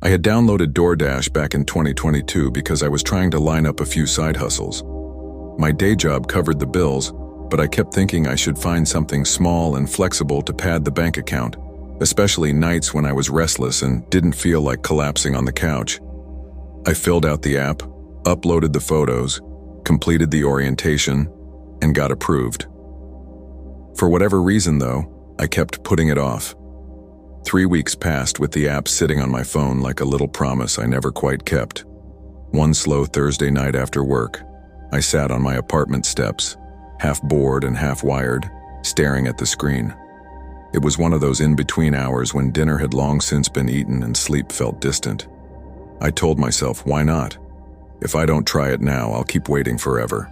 I had downloaded DoorDash back in 2022 because I was trying to line up a few side hustles. My day job covered the bills, but I kept thinking I should find something small and flexible to pad the bank account, especially nights when I was restless and didn't feel like collapsing on the couch. I filled out the app, uploaded the photos, completed the orientation, and got approved. For whatever reason, though, I kept putting it off. 3 weeks passed with the app sitting on my phone like a little promise I never quite kept. One slow Thursday night after work, I sat on my apartment steps, half bored and half wired, staring at the screen. It was one of those in-between hours when dinner had long since been eaten and sleep felt distant. I told myself, why not? If I don't try it now, I'll keep waiting forever.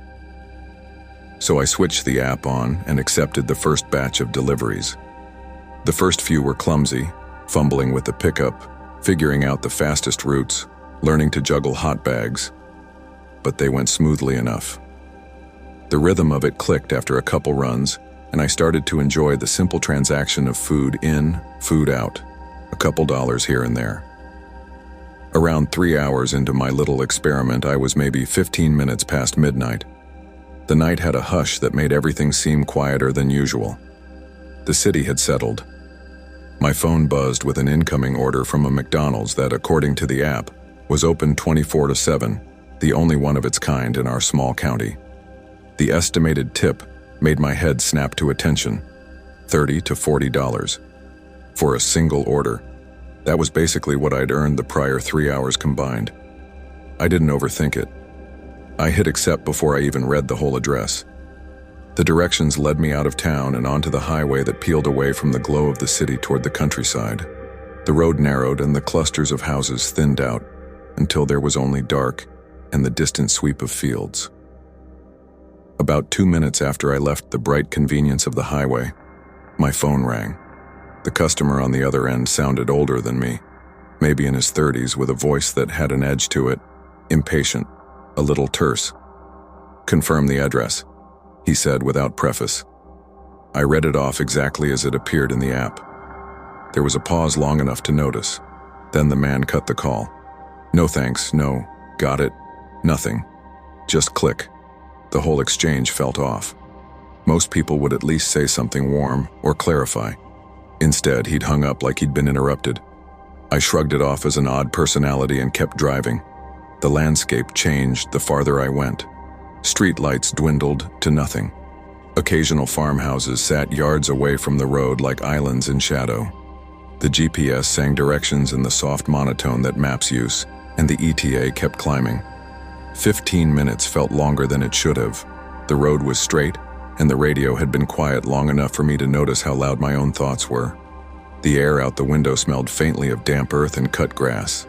So I switched the app on and accepted the first batch of deliveries. The first few were clumsy, fumbling with the pickup, figuring out the fastest routes, learning to juggle hot bags. But they went smoothly enough. The rhythm of it clicked after a couple runs, and I started to enjoy the simple transaction of food in, food out, a couple dollars here and there. Around 3 hours into my little experiment, I was maybe 15 minutes past midnight. The night had a hush that made everything seem quieter than usual. The city had settled. My phone buzzed with an incoming order from a McDonald's that, according to the app, was open 24/7, the only one of its kind in our small county. The estimated tip made my head snap to attention, $30 to $40 for a single order. That was basically what I'd earned the prior 3 hours combined. I didn't overthink it. I hit accept before I even read the whole address. The directions led me out of town and onto the highway that peeled away from the glow of the city toward the countryside. The road narrowed and the clusters of houses thinned out until there was only dark and the distant sweep of fields. About 2 minutes after I left the bright convenience of the highway, my phone rang. The customer on the other end sounded older than me, maybe in his 30s, with a voice that had an edge to it, impatient, a little terse. "Confirm the address," he said without preface. I read it off exactly as it appeared in the app. There was a pause long enough to notice. Then the man cut the call. "No thanks, no, got it, nothing. Just click." The whole exchange felt off. Most people would at least say something warm or clarify. Instead, he'd hung up like he'd been interrupted. I shrugged it off as an odd personality and kept driving. The landscape changed the farther I went. Street lights dwindled to nothing. Occasional farmhouses sat yards away from the road like islands in shadow. The GPS sang directions in the soft monotone that maps use, and the ETA kept climbing. 15 minutes felt longer than it should have. The road was straight, and the radio had been quiet long enough for me to notice how loud my own thoughts were. The air out the window smelled faintly of damp earth and cut grass.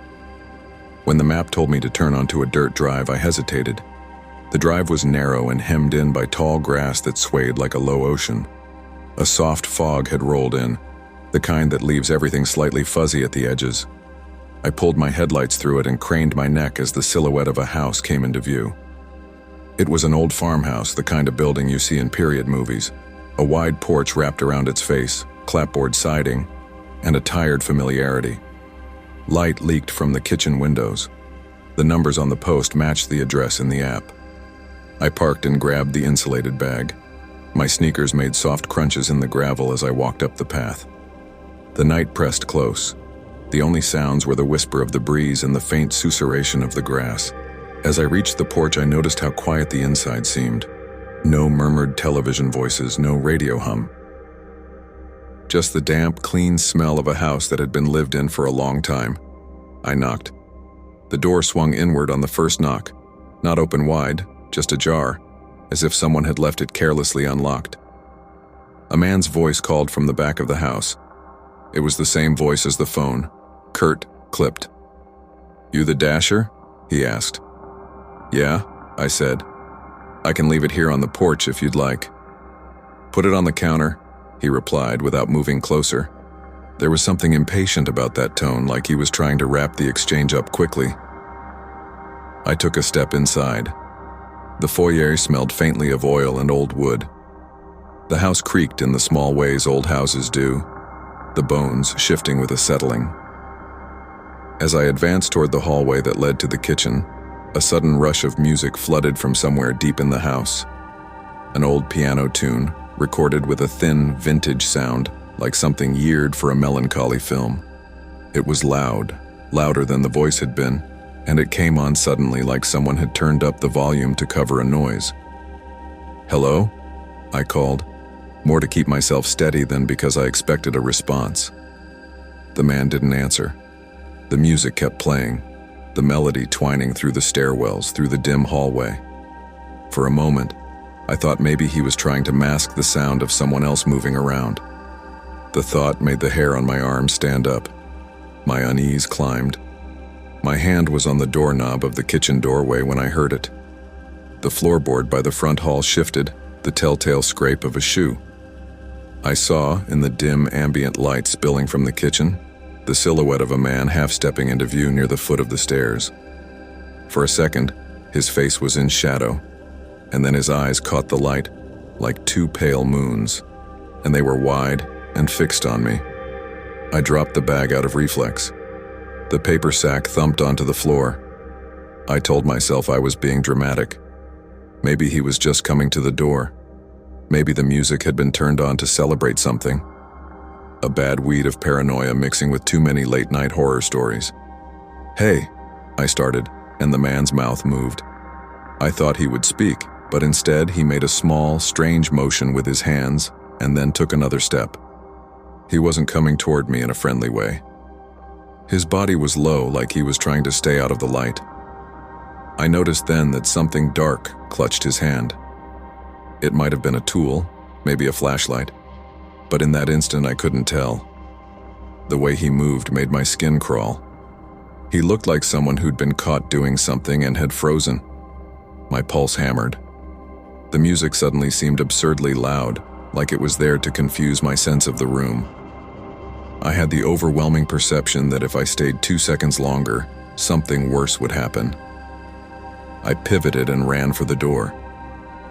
When the map told me to turn onto a dirt drive, I hesitated. The drive was narrow and hemmed in by tall grass that swayed like a low ocean. A soft fog had rolled in, the kind that leaves everything slightly fuzzy at the edges. I pulled my headlights through it and craned my neck as the silhouette of a house came into view. It was an old farmhouse, the kind of building you see in period movies. A wide porch wrapped around its face, clapboard siding, and a tired familiarity. Light leaked from the kitchen windows. The numbers on the post matched the address in the app. I parked and grabbed the insulated bag. My sneakers made soft crunches in the gravel as I walked up the path. The night pressed close. The only sounds were the whisper of the breeze and the faint susurration of the grass. As I reached the porch, I noticed how quiet the inside seemed. No murmured television voices, no radio hum. Just the damp, clean smell of a house that had been lived in for a long time. I knocked. The door swung inward on the first knock, not open wide, just ajar, as if someone had left it carelessly unlocked. A man's voice called from the back of the house. It was the same voice as the phone, curt, clipped. "You the Dasher?" he asked. "Yeah," I said. "I can leave it here on the porch if you'd like." "Put it on the counter," he replied without moving closer. There was something impatient about that tone, like he was trying to wrap the exchange up quickly. I took a step inside. The foyer smelled faintly of oil and old wood. The house creaked in the small ways old houses do, the bones shifting with a settling. As I advanced toward the hallway that led to the kitchen, a sudden rush of music flooded from somewhere deep in the house. An old piano tune, recorded with a thin, vintage sound, like something yeared for a melancholy film. It was loud, louder than the voice had been, and it came on suddenly like someone had turned up the volume to cover a noise. "Hello?" I called, more to keep myself steady than because I expected a response. The man didn't answer. The music kept playing, the melody twining through the stairwells, through the dim hallway. For a moment, I thought maybe he was trying to mask the sound of someone else moving around. The thought made the hair on my arm stand up. My unease climbed. My hand was on the doorknob of the kitchen doorway when I heard it. The floorboard by the front hall shifted, the telltale scrape of a shoe. I saw, in the dim ambient light spilling from the kitchen, the silhouette of a man half-stepping into view near the foot of the stairs. For a second, his face was in shadow, and then his eyes caught the light, like two pale moons, and they were wide and fixed on me. I dropped the bag out of reflex. The paper sack thumped onto the floor. I told myself I was being dramatic. Maybe he was just coming to the door. Maybe the music had been turned on to celebrate something. A bad weed of paranoia mixing with too many late-night horror stories. "Hey," I started, and the man's mouth moved. I thought he would speak, but instead he made a small, strange motion with his hands and then took another step. He wasn't coming toward me in a friendly way. His body was low, like he was trying to stay out of the light. I noticed then that something dark clutched his hand. It might have been a tool, maybe a flashlight, but in that instant I couldn't tell. The way he moved made my skin crawl. He looked like someone who'd been caught doing something and had frozen. My pulse hammered. The music suddenly seemed absurdly loud, like it was there to confuse my sense of the room. I had the overwhelming perception that if I stayed 2 seconds longer, something worse would happen. I pivoted and ran for the door.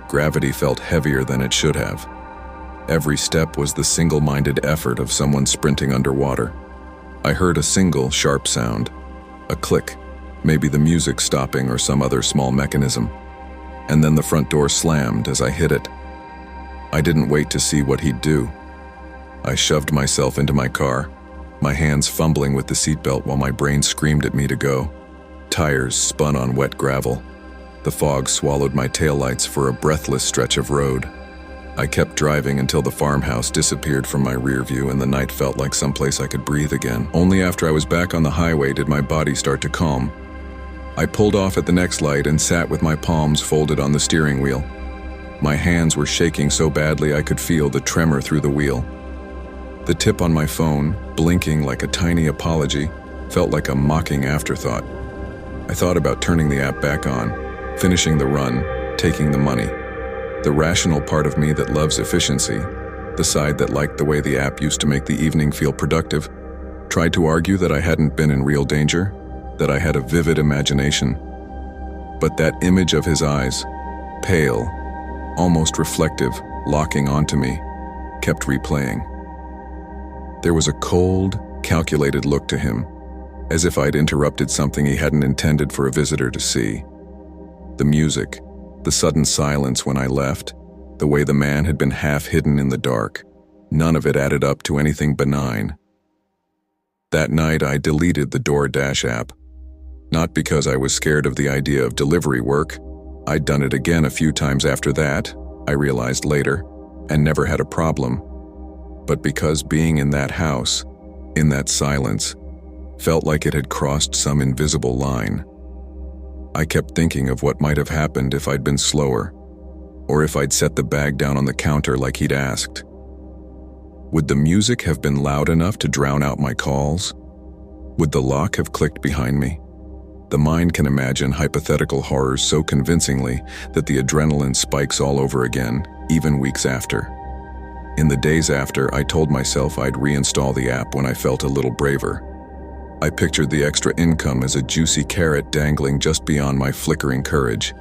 Gravity felt heavier than it should have. Every step was the single-minded effort of someone sprinting underwater. I heard a single, sharp sound. A click, maybe the music stopping or some other small mechanism. And then the front door slammed as I hit it. I didn't wait to see what he'd do. I shoved myself into my car, my hands fumbling with the seatbelt while my brain screamed at me to go. Tires spun on wet gravel. The fog swallowed my taillights for a breathless stretch of road. I kept driving until the farmhouse disappeared from my rear view and the night felt like someplace I could breathe again. Only after I was back on the highway did my body start to calm. I pulled off at the next light and sat with my palms folded on the steering wheel. My hands were shaking so badly I could feel the tremor through the wheel. The tip on my phone, blinking like a tiny apology, felt like a mocking afterthought. I thought about turning the app back on, finishing the run, taking the money. The rational part of me that loves efficiency, the side that liked the way the app used to make the evening feel productive, tried to argue that I hadn't been in real danger, that I had a vivid imagination. But that image of his eyes, pale, almost reflective, locking onto me, kept replaying. There was a cold, calculated look to him, as if I'd interrupted something he hadn't intended for a visitor to see. The music, the sudden silence when I left, the way the man had been half hidden in the dark, none of it added up to anything benign. That night I deleted the DoorDash app. Not because I was scared of the idea of delivery work. I'd done it again a few times after that, I realized later, and never had a problem. But because being in that house, in that silence, felt like it had crossed some invisible line. I kept thinking of what might have happened if I'd been slower, or if I'd set the bag down on the counter like he'd asked. Would the music have been loud enough to drown out my calls? Would the lock have clicked behind me? The mind can imagine hypothetical horrors so convincingly that the adrenaline spikes all over again, even weeks after. In the days after, I told myself I'd reinstall the app when I felt a little braver. I pictured the extra income as a juicy carrot dangling just beyond my flickering courage.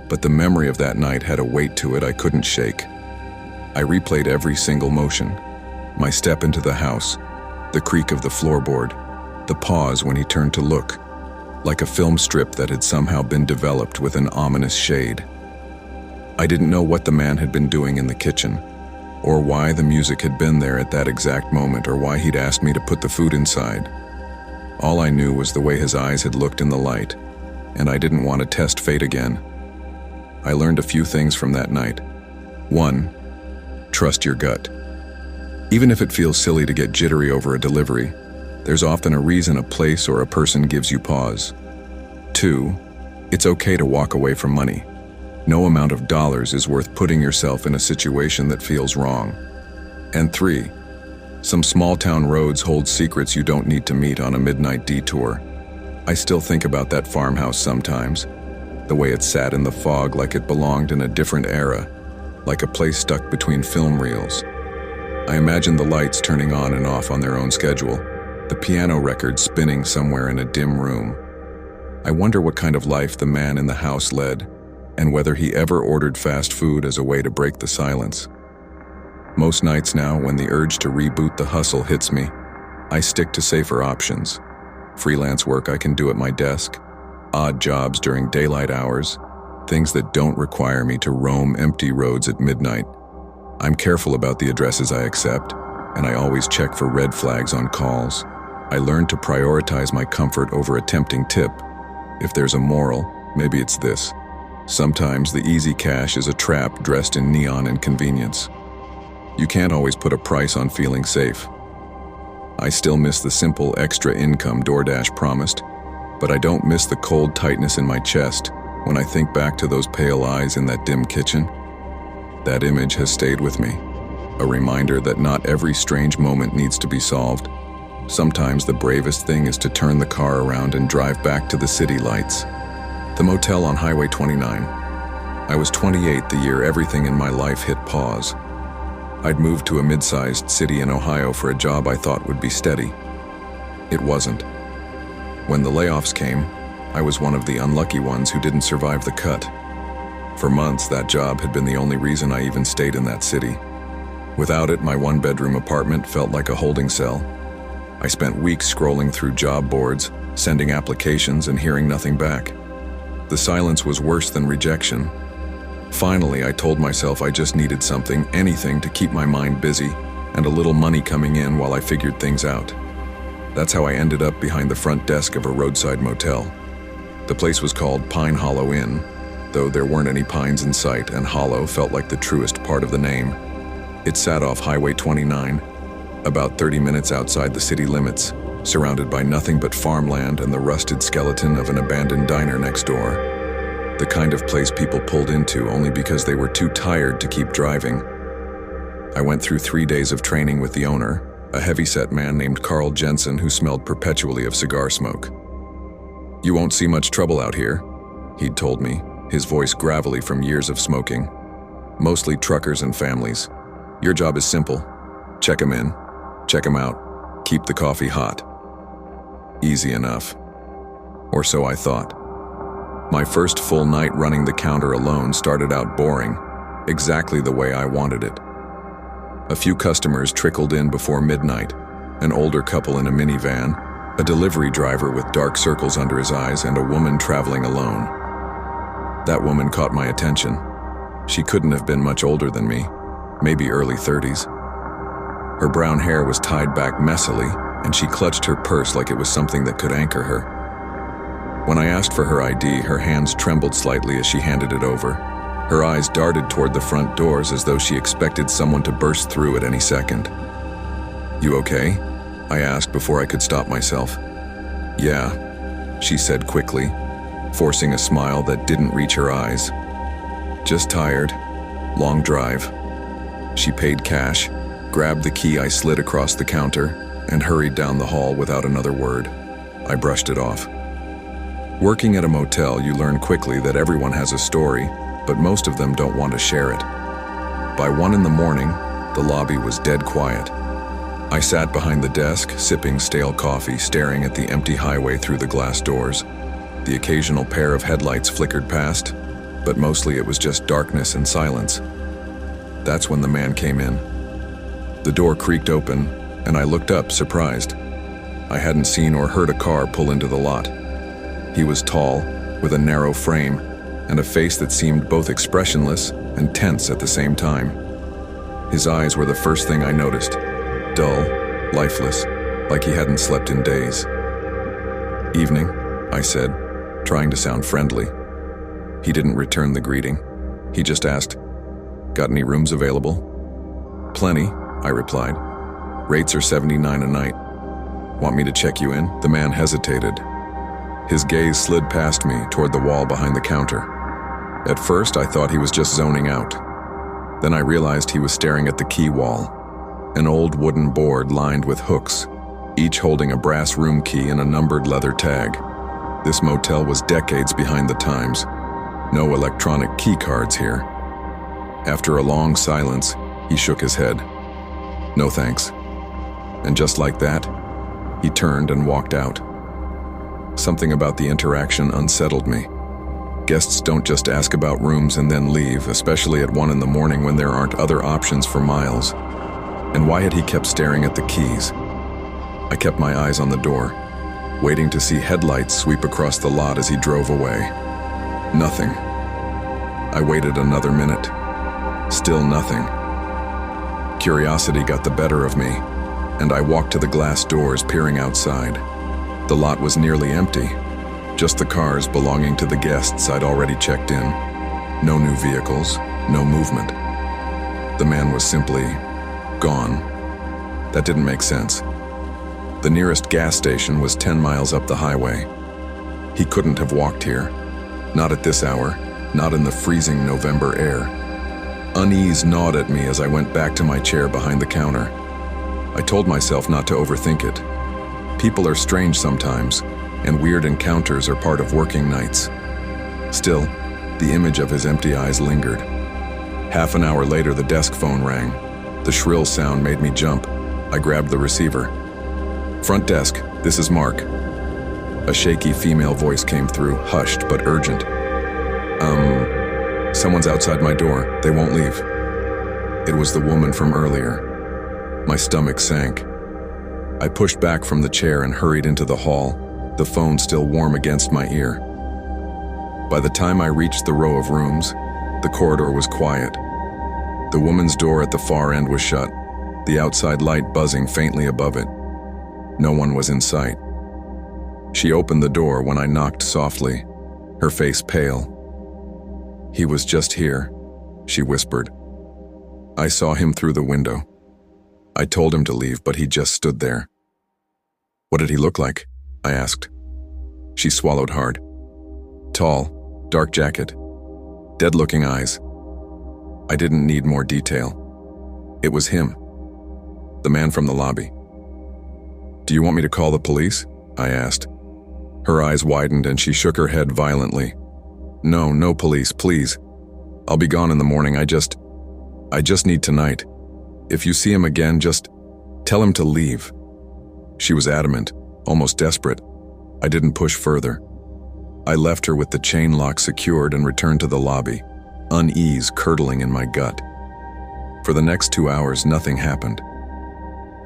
But the memory of that night had a weight to it I couldn't shake. I replayed every single motion. My step into the house, the creak of the floorboard, The pause when he turned to look, like a film strip that had somehow been developed with an ominous shade. I didn't know what the man had been doing in the kitchen, or why the music had been there at that exact moment, or why he'd asked me to put the food inside. All I knew was the way his eyes had looked in the light, and I didn't want to test fate again. I learned a few things from that night. 1. Trust your gut. Even if it feels silly to get jittery over a delivery, there's often a reason a place or a person gives you pause. 2. It's okay to walk away from money. No amount of dollars is worth putting yourself in a situation that feels wrong. And 3. Some small-town roads hold secrets you don't need to meet on a midnight detour. I still think about that farmhouse sometimes, the way it sat in the fog like it belonged in a different era, like a place stuck between film reels. I imagine the lights turning on and off on their own schedule, the piano record spinning somewhere in a dim room. I wonder what kind of life the man in the house led, and whether he ever ordered fast food as a way to break the silence. Most nights now, when the urge to reboot the hustle hits me, I stick to safer options. Freelance work I can do at my desk, odd jobs during daylight hours, things that don't require me to roam empty roads at midnight. I'm careful about the addresses I accept, and I always check for red flags on calls. I learned to prioritize my comfort over a tempting tip. If there's a moral, maybe it's this. Sometimes the easy cash is a trap dressed in neon and convenience. You can't always put a price on feeling safe. I still miss the simple extra income DoorDash promised, but I don't miss the cold tightness in my chest when I think back to those pale eyes in that dim kitchen. That image has stayed with me, a reminder that not every strange moment needs to be solved. Sometimes the bravest thing is to turn the car around and drive back to the city lights. The motel on Highway 29. I was 28 the year everything in my life hit pause. I'd moved to a mid-sized city in Ohio for a job I thought would be steady. It wasn't. When the layoffs came, I was one of the unlucky ones who didn't survive the cut. For months, that job had been the only reason I even stayed in that city. Without it, my one-bedroom apartment felt like a holding cell. I spent weeks scrolling through job boards, sending applications, and hearing nothing back. The silence was worse than rejection. Finally, I told myself I just needed something, anything to keep my mind busy, and a little money coming in while I figured things out. That's how I ended up behind the front desk of a roadside motel. The place was called Pine Hollow Inn, though there weren't any pines in sight, and hollow felt like the truest part of the name. It sat off Highway 29, about 30 minutes outside the city limits, surrounded by nothing but farmland and the rusted skeleton of an abandoned diner next door. The kind of place people pulled into only because they were too tired to keep driving. I went through 3 days of training with the owner, a heavyset man named Carl Jensen who smelled perpetually of cigar smoke. "You won't see much trouble out here," he'd told me, his voice gravelly from years of smoking. "Mostly truckers and families. Your job is simple. Check 'em in, check 'em out, keep the coffee hot." Easy enough. Or so I thought. My first full night running the counter alone started out boring, exactly the way I wanted it. A few customers trickled in before midnight, an older couple in a minivan, a delivery driver with dark circles under his eyes, and a woman traveling alone. That woman caught my attention. She couldn't have been much older than me, maybe early 30s. Her brown hair was tied back messily, and she clutched her purse like it was something that could anchor her. When I asked for her ID, her hands trembled slightly as she handed it over. Her eyes darted toward the front doors as though she expected someone to burst through at any second. "You okay?" I asked before I could stop myself. "Yeah," she said quickly, forcing a smile that didn't reach her eyes. "Just tired. Long drive." She paid cash, grabbed the key I slid across the counter, and hurried down the hall without another word. I brushed it off. Working at a motel, you learn quickly that everyone has a story, but most of them don't want to share it. By 1 in the morning, the lobby was dead quiet. I sat behind the desk, sipping stale coffee, staring at the empty highway through the glass doors. The occasional pair of headlights flickered past, but mostly it was just darkness and silence. That's when the man came in. The door creaked open, and I looked up, surprised. I hadn't seen or heard a car pull into the lot. He was tall, with a narrow frame, and a face that seemed both expressionless and tense at the same time. His eyes were the first thing I noticed, dull, lifeless, like he hadn't slept in days. "Evening," I said, trying to sound friendly. He didn't return the greeting. He just asked, "Got any rooms available?" "Plenty," I replied. "Rates are $79 a night. Want me to check you in?" The man hesitated. His gaze slid past me toward the wall behind the counter. At first, I thought he was just zoning out. Then I realized he was staring at the key wall, an old wooden board lined with hooks, each holding a brass room key and a numbered leather tag. This motel was decades behind the times. No electronic key cards here. After a long silence, he shook his head. "No thanks." And just like that, he turned and walked out. Something about the interaction unsettled me. Guests don't just ask about rooms and then leave, especially at 1 in the morning when there aren't other options for miles. And why had he kept staring at the keys? I kept my eyes on the door, waiting to see headlights sweep across the lot as he drove away. Nothing. I waited another minute. Still nothing. Curiosity got the better of me, and I walked to the glass doors, peering outside. The lot was nearly empty. Just the cars belonging to the guests I'd already checked in. No new vehicles, no movement. The man was simply gone. That didn't make sense. The nearest gas station was 10 miles up the highway. He couldn't have walked here. Not at this hour, not in the freezing November air. Unease gnawed at me as I went back to my chair behind the counter. I told myself not to overthink it. People are strange sometimes, and weird encounters are part of working nights. Still, the image of his empty eyes lingered. Half an hour later, the desk phone rang. The shrill sound made me jump. I grabbed the receiver. "Front desk, this is Mark." A shaky female voice came through, hushed but urgent. Someone's outside my door. They won't leave." It was the woman from earlier. My stomach sank. I pushed back from the chair and hurried into the hall, the phone still warm against my ear. By the time I reached the row of rooms, the corridor was quiet. The woman's door at the far end was shut, the outside light buzzing faintly above it. No one was in sight. She opened the door when I knocked softly, her face pale. "He was just here," she whispered. I saw him through the window. I told him to leave, but he just stood there. "What did he look like?" I asked. She swallowed hard. "Tall, dark jacket, dead-looking eyes." I didn't need more detail. It was him, the man from the lobby. "Do you want me to call the police?" I asked. Her eyes widened and she shook her head violently. No police, please. I'll be gone in the morning. I just need tonight. If you see him again, just tell him to leave." She was adamant, almost desperate. I didn't push further. I left her with the chain lock secured and returned to the lobby, unease curdling in my gut. For the next 2 hours, nothing happened.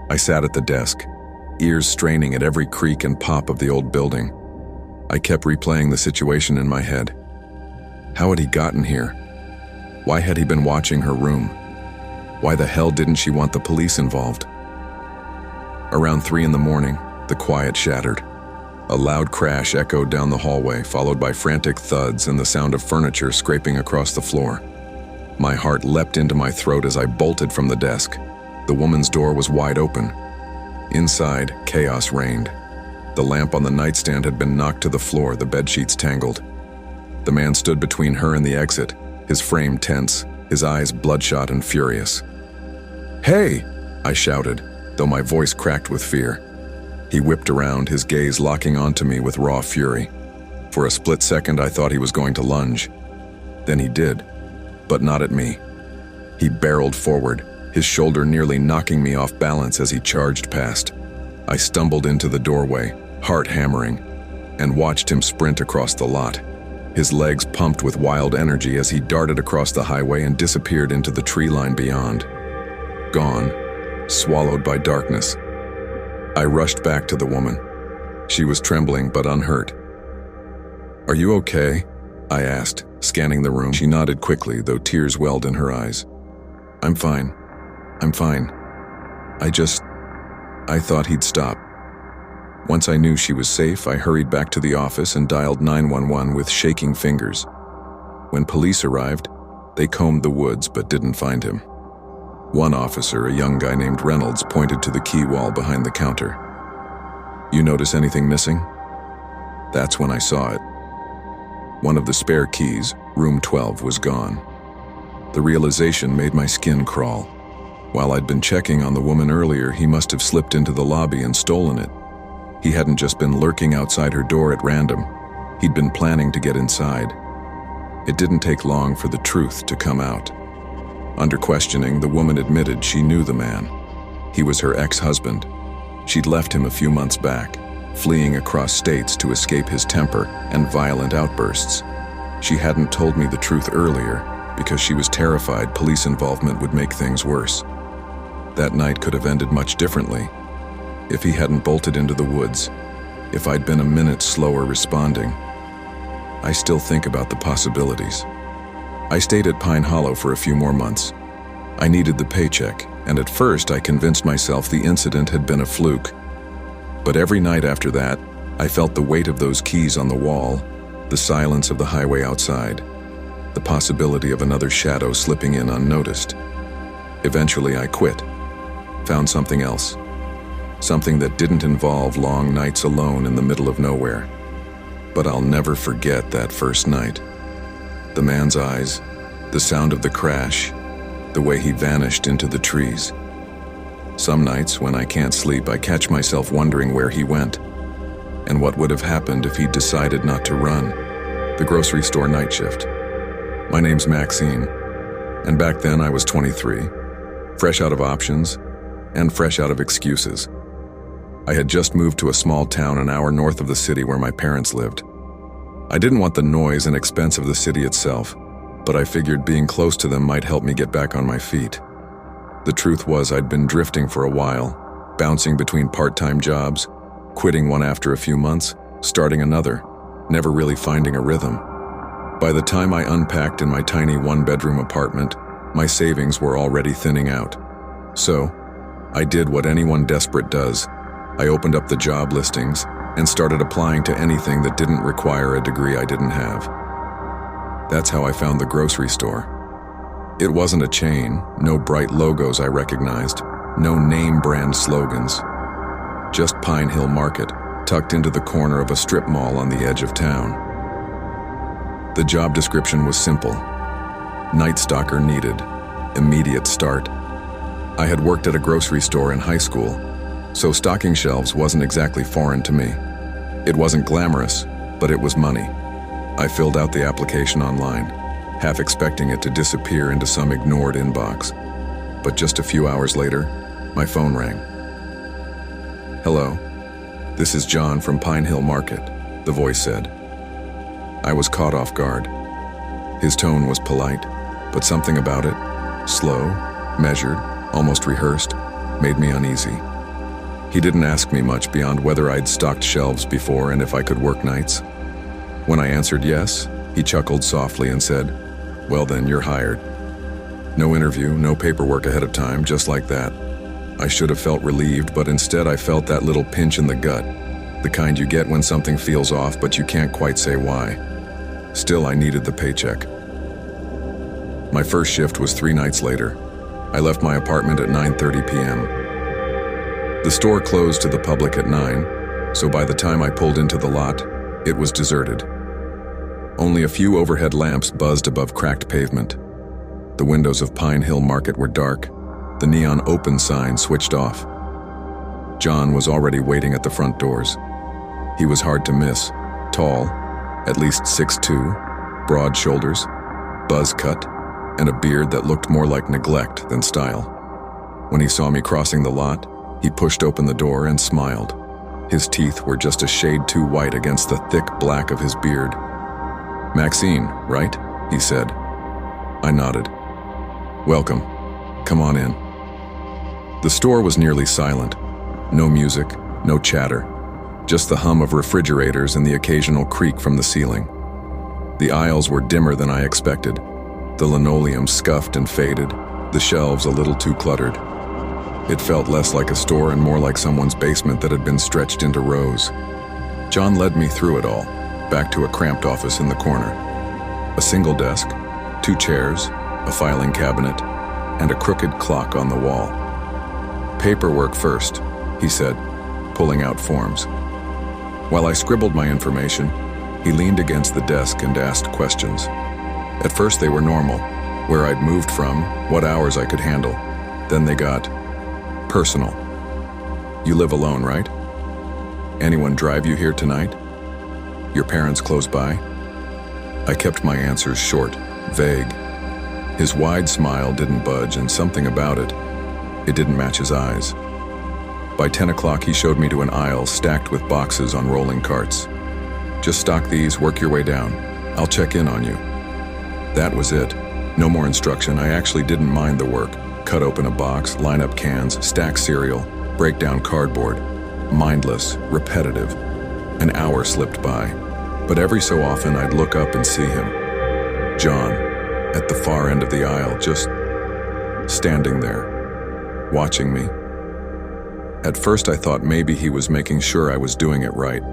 I sat at the desk, ears straining at every creak and pop of the old building. I kept replaying the situation in my head. How had he gotten here? Why had he been watching her room? Why the hell didn't she want the police involved? Around 3 in the morning, the quiet shattered. A loud crash echoed down the hallway, followed by frantic thuds and the sound of furniture scraping across the floor. My heart leapt into my throat as I bolted from the desk. The woman's door was wide open. Inside, chaos reigned. The lamp on the nightstand had been knocked to the floor, the bedsheets tangled. The man stood between her and the exit, his frame tense, his eyes bloodshot and furious. "Hey!" I shouted, though my voice cracked with fear. He whipped around, his gaze locking onto me with raw fury. For a split second, I thought he was going to lunge. Then he did, but not at me. He barreled forward, his shoulder nearly knocking me off balance as he charged past. I stumbled into the doorway, heart hammering, and watched him sprint across the lot. His legs pumped with wild energy as he darted across the highway and disappeared into the tree line beyond. Gone, swallowed by darkness. I rushed back to the woman. She was trembling but unhurt. "Are you okay?" I asked, scanning the room. She nodded quickly, though tears welled in her eyes. I'm fine. I thought he'd stop." Once I knew she was safe, I hurried back to the office and dialed 911 with shaking fingers. When police arrived, they combed the woods but didn't find him. One officer, a young guy named Reynolds, pointed to the key wall behind the counter. "You notice anything missing?" That's when I saw it. One of the spare keys, room 12, was gone. The realization made my skin crawl. While I'd been checking on the woman earlier, he must have slipped into the lobby and stolen it. He hadn't just been lurking outside her door at random. He'd been planning to get inside. It didn't take long for the truth to come out. Under questioning, the woman admitted she knew the man. He was her ex-husband. She'd left him a few months back, fleeing across states to escape his temper and violent outbursts. She hadn't told me the truth earlier because she was terrified police involvement would make things worse. That night could have ended much differently. If he hadn't bolted into the woods, if I'd been a minute slower responding. I still think about the possibilities. I stayed at Pine Hollow for a few more months. I needed the paycheck, and at first I convinced myself the incident had been a fluke. But every night after that, I felt the weight of those keys on the wall, the silence of the highway outside, the possibility of another shadow slipping in unnoticed. Eventually I quit, found something else. Something that didn't involve long nights alone in the middle of nowhere. But I'll never forget that first night. The man's eyes, the sound of the crash, the way he vanished into the trees. Some nights when I can't sleep, I catch myself wondering where he went and what would have happened if he'd decided not to run. The grocery store night shift. My name's Maxine, and back then I was 23, fresh out of options and fresh out of excuses. I had just moved to a small town an hour north of the city where my parents lived. I didn't want the noise and expense of the city itself, but I figured being close to them might help me get back on my feet. The truth was I'd been drifting for a while, bouncing between part-time jobs, quitting one after a few months, starting another, never really finding a rhythm. By the time I unpacked in my tiny one-bedroom apartment, my savings were already thinning out. So, I did what anyone desperate does. I opened up the job listings and started applying to anything that didn't require a degree I didn't have. That's how I found the grocery store. It wasn't a chain, no bright logos I recognized, no name brand slogans. Just Pine Hill Market, tucked into the corner of a strip mall on the edge of town. The job description was simple. Night stalker needed, immediate start. I had worked at a grocery store in high school, so stocking shelves wasn't exactly foreign to me. It wasn't glamorous, but it was money. I filled out the application online, half expecting it to disappear into some ignored inbox. But just a few hours later, my phone rang. "Hello, this is John from Pine Hill Market," the voice said. I was caught off guard. His tone was polite, but something about it, slow, measured, almost rehearsed, made me uneasy. He didn't ask me much beyond whether I'd stocked shelves before and if I could work nights. When I answered yes, he chuckled softly and said, "Well then, you're hired." No interview, no paperwork ahead of time, just like that. I should have felt relieved, but instead I felt that little pinch in the gut, the kind you get when something feels off but you can't quite say why. Still, I needed the paycheck. My first shift was 3 nights later. I left my apartment at 9:30 p.m. The store closed to the public at 9, so by the time I pulled into the lot, it was deserted. Only a few overhead lamps buzzed above cracked pavement. The windows of Pine Hill Market were dark, the neon open sign switched off. John was already waiting at the front doors. He was hard to miss, tall, at least 6'2", broad shoulders, buzz cut, and a beard that looked more like neglect than style. When he saw me crossing the lot, he pushed open the door and smiled. His teeth were just a shade too white against the thick black of his beard. "Maxine, right?" he said. I nodded. "Welcome. Come on in." The store was nearly silent. No music, No chatter, just the hum of refrigerators and the occasional creak from the ceiling. The aisles were dimmer than I expected, the linoleum scuffed and faded, the shelves a little too cluttered. It felt less like a store and more like someone's basement that had been stretched into rows. John led me through it all, back to a cramped office in the corner. A single desk, 2 chairs, a filing cabinet, and a crooked clock on the wall. "Paperwork first," he said, pulling out forms. While I scribbled my information, he leaned against the desk and asked questions. At first they were normal, where I'd moved from, what hours I could handle. Then they got personal. "You live alone, right? Anyone drive you here tonight? Your parents close by?" I kept my answers short, vague. His wide smile didn't budge, and something about it didn't match his eyes. By 10 o'clock, he showed me to an aisle stacked with boxes on rolling carts. "Just stock these, work your way down. I'll check in on you." That was it. No more instruction. I actually didn't mind the work. Cut open a box, line up cans, stack cereal, break down cardboard. Mindless, repetitive. An hour slipped by, but every so often I'd look up and see him. John, at the far end of the aisle, just standing there, watching me. At first I thought maybe he was making sure I was doing it right.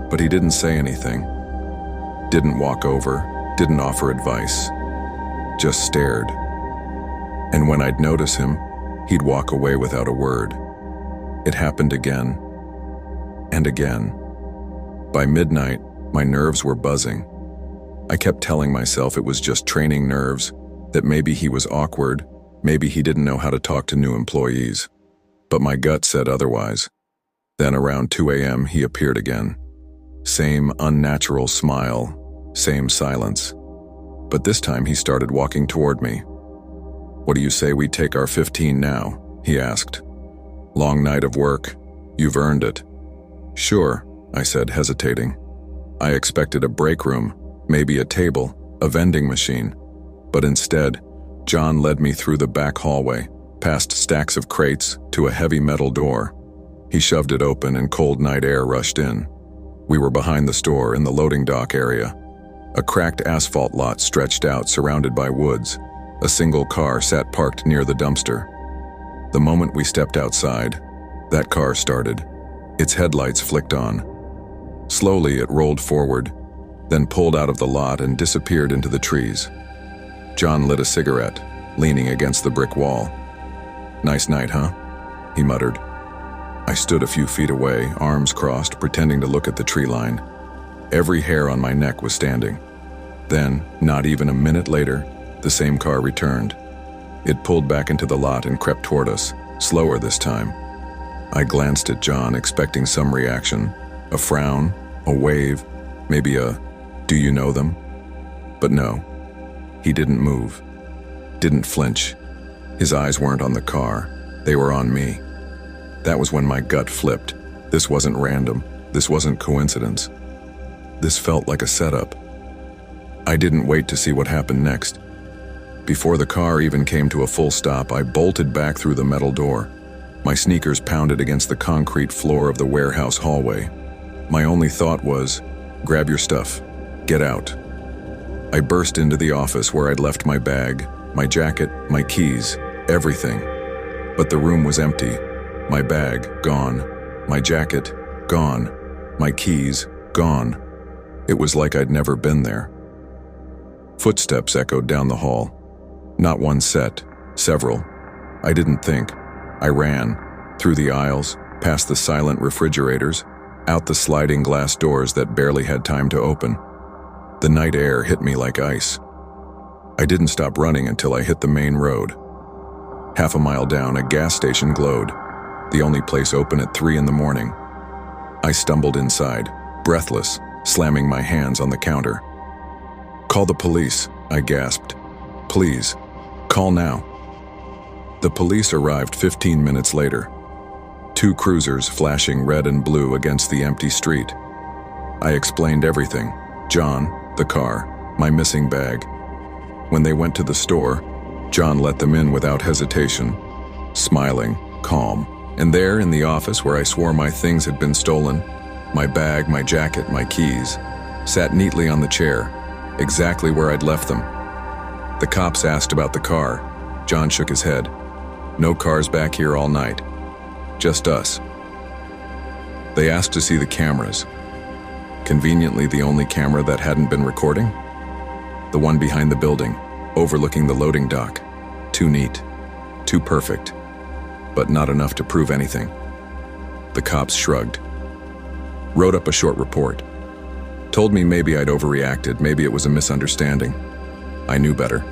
But he didn't say anything. Didn't walk over, didn't offer advice. Just stared. And when I'd notice him, he'd walk away without a word. It happened again and again. By midnight, my nerves were buzzing. I kept telling myself it was just training nerves, that maybe he was awkward, maybe he didn't know how to talk to new employees. But my gut said otherwise. Then around 2 a.m. he appeared again. Same unnatural smile, same silence. But this time he started walking toward me. "What do you say we take our 15 now?" he asked. "Long night of work. You've earned it." "Sure," I said, hesitating. I expected a break room, maybe a table, a vending machine. But instead, John led me through the back hallway, past stacks of crates, to a heavy metal door. He shoved it open and cold night air rushed in. We were behind the store in the loading dock area. A cracked asphalt lot stretched out, surrounded by woods. A single car sat parked near the dumpster. The moment we stepped outside, that car started. Its headlights flicked on. Slowly it rolled forward, then pulled out of the lot and disappeared into the trees. John lit a cigarette, leaning against the brick wall. "Nice night, huh?" he muttered. I stood a few feet away, arms crossed, pretending to look at the tree line. Every hair on my neck was standing. Then, not even a minute later, the same car returned. It pulled back into the lot and crept toward us, slower this time. I glanced at John, expecting some reaction, a frown, a wave, maybe a, "Do you know them?" But no, he didn't move, didn't flinch. His eyes weren't on the car, they were on me. That was when my gut flipped. This wasn't random, this wasn't coincidence. This felt like a setup. I didn't wait to see what happened next. Before the car even came to a full stop, I bolted back through the metal door. My sneakers pounded against the concrete floor of the warehouse hallway. My only thought was, grab your stuff, get out. I burst into the office where I'd left my bag, my jacket, my keys, everything. But the room was empty. My bag, gone. My jacket, gone. My keys, gone. It was like I'd never been there. Footsteps echoed down the hall. Not one set, several. I didn't think. I ran, through the aisles, past the silent refrigerators, out the sliding glass doors that barely had time to open. The night air hit me like ice. I didn't stop running until I hit the main road. Half a mile down, a gas station glowed, the only place open at 3 in the morning. I stumbled inside, breathless, slamming my hands on the counter. "Call the police," I gasped. "Please, call now." The police arrived 15 minutes later. 2 cruisers flashing red and blue against the empty street. I explained everything. John, the car, my missing bag. When they went to the store, John let them in without hesitation, smiling, calm, And there, in the office where I swore my things had been stolen, my bag, my jacket, my keys, sat neatly on the chair, exactly where I'd left them. The cops asked about the car. John shook his head. No cars back here all night. Just us. They asked to see the cameras. Conveniently, the only camera that hadn't been recording? The one behind the building, overlooking the loading dock. Too neat. Too perfect. But not enough to prove anything. The cops shrugged. Wrote up a short report. Told me maybe I'd overreacted, maybe it was a misunderstanding. I knew better.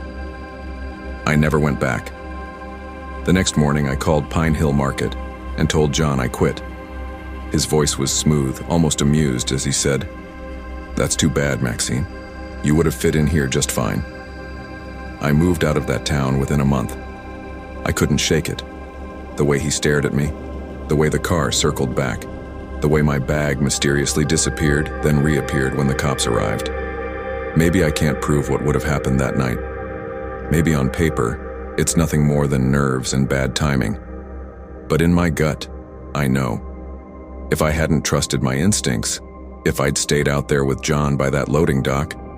I never went back. The next morning, I called Pine Hill Market and told John I quit. His voice was smooth, almost amused as he said, "That's too bad, Maxine. You would have fit in here just fine." I moved out of that town within a month. I couldn't shake it. The way he stared at me, the way the car circled back, the way my bag mysteriously disappeared, then reappeared when the cops arrived. Maybe I can't prove what would have happened that night. Maybe on paper, it's nothing more than nerves and bad timing. But in my gut, I know. If I hadn't trusted my instincts, if I'd stayed out there with John by that loading dock,